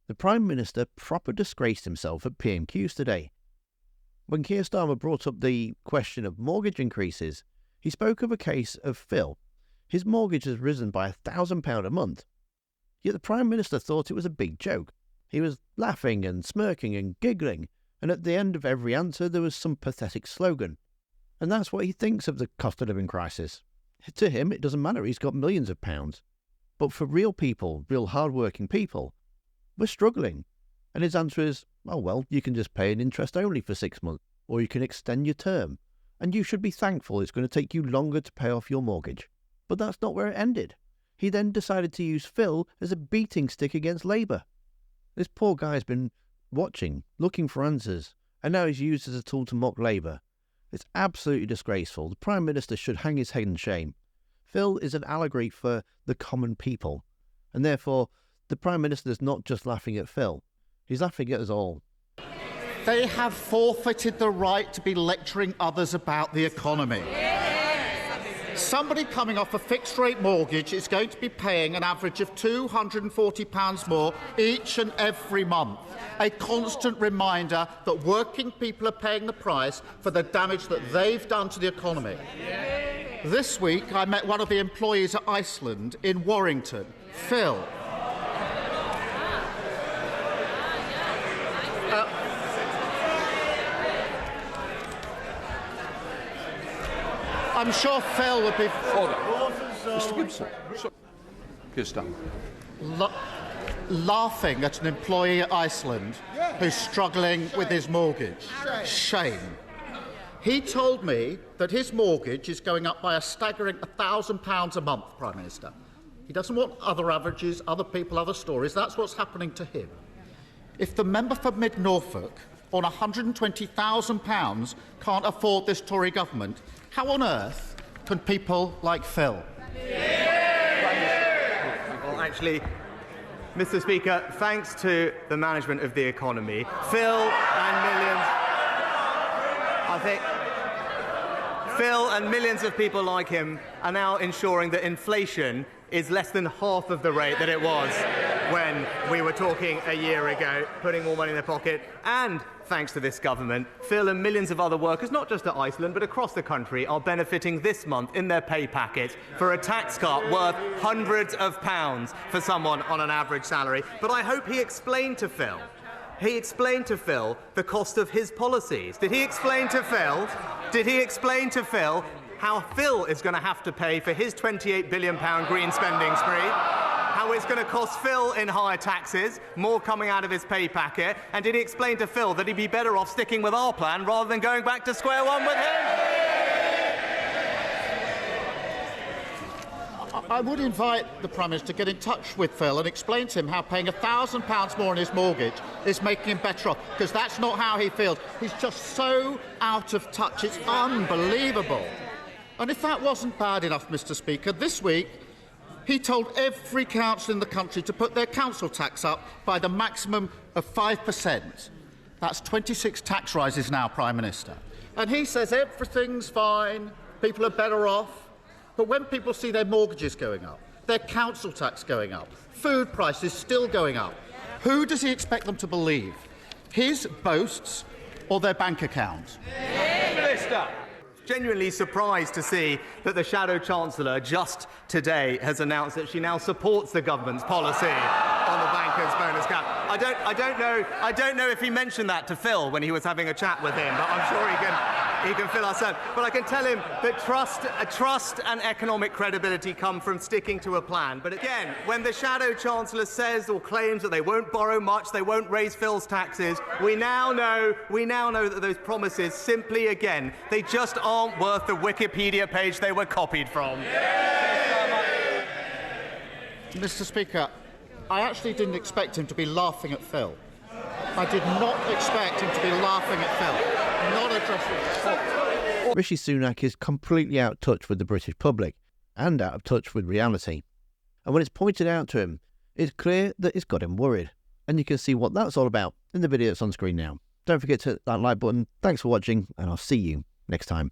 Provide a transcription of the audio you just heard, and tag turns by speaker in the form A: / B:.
A: The Prime Minister proper disgraced himself at PMQs today. When Keir Starmer brought up the question of mortgage increases, he spoke of a case of Phil. His mortgage has risen by £1,000 a month. Yet the Prime Minister thought it was a big joke. He was laughing and smirking and giggling, and at the end of every answer there was some pathetic slogan. And that's what he thinks of the cost of living crisis. To him, it doesn't matter, he's got millions of pounds. But for real people, real hard-working people, we're struggling. And his answer is, oh well, you can just pay an interest only for 6 months, or you can extend your term. And you should be thankful it's going to take you longer to pay off your mortgage. But that's not where it ended. He then decided to use Phil as a beating stick against Labour. This poor guy's been watching, looking for answers, and now he's used as a tool to mock Labour. It's absolutely disgraceful. The Prime Minister should hang his head in shame. Phil is an allegory for the common people, and therefore the Prime Minister is not just laughing at Phil, he's laughing at us all.
B: They have forfeited the right to be lecturing others about the economy. Somebody coming off a fixed-rate mortgage is going to be paying an average of £240 more each and every month. A constant reminder that working people are paying the price for the damage that they've done to the economy. This week, I met one of the employees at Iceland in Warrington, Phil. I'm sure Phil would be...
C: Order. Mr Gibson. Good stuff.
B: Laughing at an employee at Iceland who's struggling with his mortgage. Shame. He told me that his mortgage is going up by a staggering £1,000 a month, Prime Minister. He doesn't want other averages, other people, other stories. That's what's happening to him. If the member for Mid Norfolk on £120,000 can't afford this Tory government, how on earth can people like Phil?
D: Well, actually, Mr. Speaker, thanks to the management of the economy, Phil and millions of people like him are now ensuring that inflation is less than half of the rate that it was when we were talking a year ago, putting more money in their pocket. And thanks to this government, Phil and millions of other workers, not just at Iceland, but across the country, are benefiting this month in their pay packet for a tax cut worth hundreds of pounds for someone on an average salary. But I hope he explained to Phil the cost of his policies. Did he explain to Phil how Phil is going to have to pay for his £28 billion green spending spree? How it's going to cost Phil in higher taxes, more coming out of his pay packet? And did he explain to Phil that he'd be better off sticking with our plan rather than going back to square one with him?
B: I would invite the Prime Minister to get in touch with Phil and explain to him how paying £1,000 more on his mortgage is making him better off, because that's not how he feels. He's just so out of touch. It's unbelievable. And if that wasn't bad enough, Mr. Speaker, this week he told every council in the country to put their council tax up by the maximum of 5%. That's 26 tax rises now, Prime Minister. And he says everything's fine, people are better off. But when people see their mortgages going up, their council tax going up, food prices still going up, who does he expect them to believe? His boasts or their bank account?
D: Minister! Genuinely surprised to see that the Shadow Chancellor just today has announced that she now supports the government's policy on the bankers' bonus cap. I don't know if he mentioned that to Phil when he was having a chat with him, but I'm sure he can fill us in. But I can tell him that trust and economic credibility come from sticking to a plan. But again, when the Shadow Chancellor says or claims that they won't borrow much, they won't raise Phil's taxes, we now know that those promises simply, again, they just aren't worth the Wikipedia page they were copied from.
B: Mr. Speaker, I actually didn't expect him to be laughing at Phil. I did not expect him to be laughing at Phil, not addressing Phil.
A: Rishi Sunak is completely out of touch with the British public and out of touch with reality. And when it's pointed out to him, it's clear that it's got him worried. And you can see what that's all about in the video that's on screen now. Don't forget to hit that like button. Thanks for watching, and I'll see you next time.